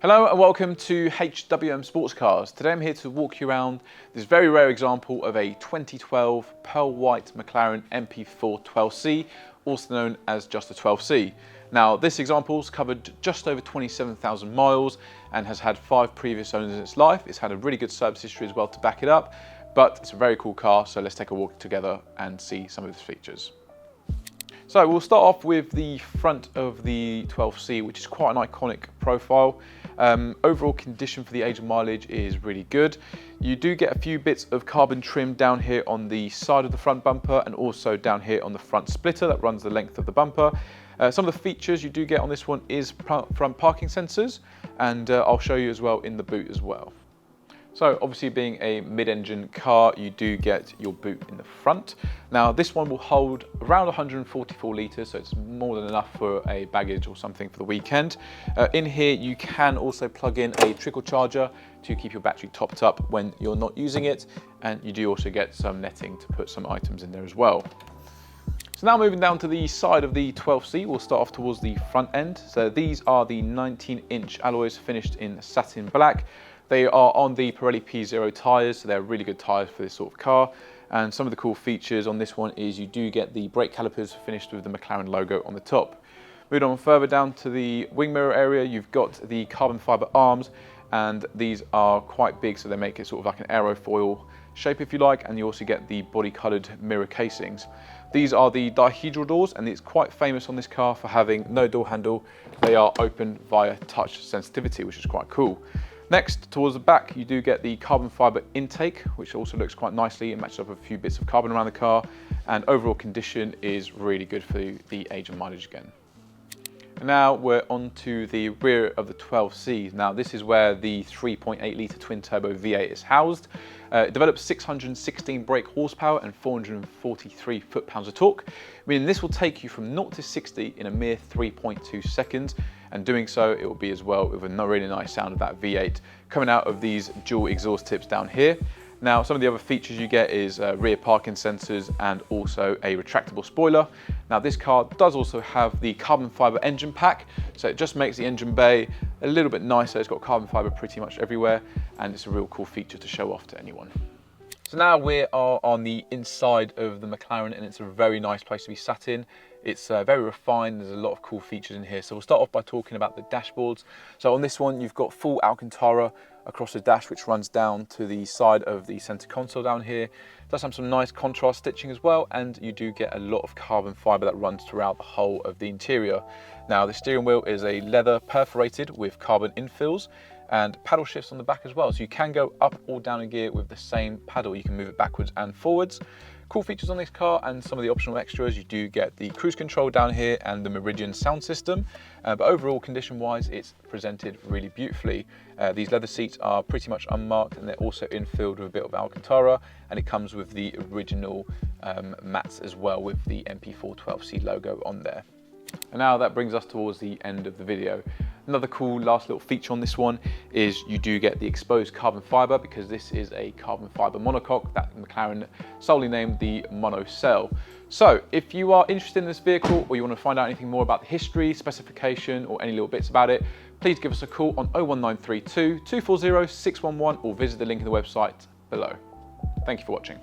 Hello and welcome to HWM Sports Cars. Today I'm here to walk you around this very rare example of a 2012 pearl white McLaren MP4-12C, also known as just a 12C. Now this example's covered just over 27,000 miles and has had 5 previous owners in its life. It's had a really good service history as well to back it up, but it's a very cool car, so let's take a walk together and see some of its features. So we'll start off with the front of the 12C, which is quite an iconic profile. Overall condition for the age and mileage is really good. You do get a few bits of carbon trim down here on the side of the front bumper and also down here on the front splitter that runs the length of the bumper. Some of the features you do get on this one is front parking sensors, and I'll show you as well in the boot as well. So obviously being a mid-engine car, you do get your boot in the front. Now this one will hold around 144 litres, so it's more than enough for a baggage or something for the weekend. In here you can also plug in a trickle charger to keep your battery topped up when you're not using it, and you do also get some netting to put some items in there as well. So now moving down to the side of the 12C, we'll start off towards the front end. So these are the 19-inch alloys finished in satin black. They are on the Pirelli P0 tyres, so they're really good tyres for this sort of car. And some of the cool features on this one is you do get the brake calipers finished with the McLaren logo on the top. Moving on further down to the wing mirror area, you've got the carbon fibre arms, and these are quite big, so they make it sort of like an aerofoil shape if you like, and you also get the body coloured mirror casings. These are the dihedral doors, and it's quite famous on this car for having no door handle. They are open via touch sensitivity, which is quite cool. Next, towards the back, you do get the carbon fibre intake, which also looks quite nicely. It matches up with a few bits of carbon around the car, and overall condition is really good for the age and mileage again. And now we're on to the rear of the 12C. Now this is where the 3.8 litre twin turbo V8 is housed. It develops 616 brake horsepower and 443 foot-pounds of torque, meaning this will take you from 0 to 60 in a mere 3.2 seconds. And doing so, it will be as well with a really nice sound of that V8 coming out of these dual exhaust tips down here. Now, some of the other features you get is rear parking sensors and also a retractable spoiler. Now, this car does also have the carbon fibre engine pack, so it just makes the engine bay a little bit nicer. It's got carbon fibre pretty much everywhere, and it's a real cool feature to show off to anyone. So now we are on the inside of the McLaren, and it's a very nice place to be sat in. It's very refined, there's a lot of cool features in here. So we'll start off by talking about the dashboards. So on this one, you've got full Alcantara across the dash, which runs down to the side of the center console down here. It does have some nice contrast stitching as well, and you do get a lot of carbon fiber that runs throughout the whole of the interior. Now the steering wheel is a leather perforated with carbon infills, and paddle shifts on the back as well. So you can go up or down a gear with the same paddle. You can move it backwards and forwards. Cool features on this car and some of the optional extras, you do get the cruise control down here and the Meridian sound system, but overall condition wise it's presented really beautifully. These leather seats are pretty much unmarked, and they're also infilled with a bit of Alcantara, and it comes with the original mats as well with the MP4-12C logo on there. And now that brings us towards the end of the video. Another cool last little feature on this one is you do get the exposed carbon fibre, because this is a carbon fibre monocoque that McLaren solely named the Mono Cell. So if you are interested in this vehicle, or you want to find out anything more about the history, specification, or any little bits about it, please give us a call on 01932 240 611 or visit the link in the website below. Thank you for watching.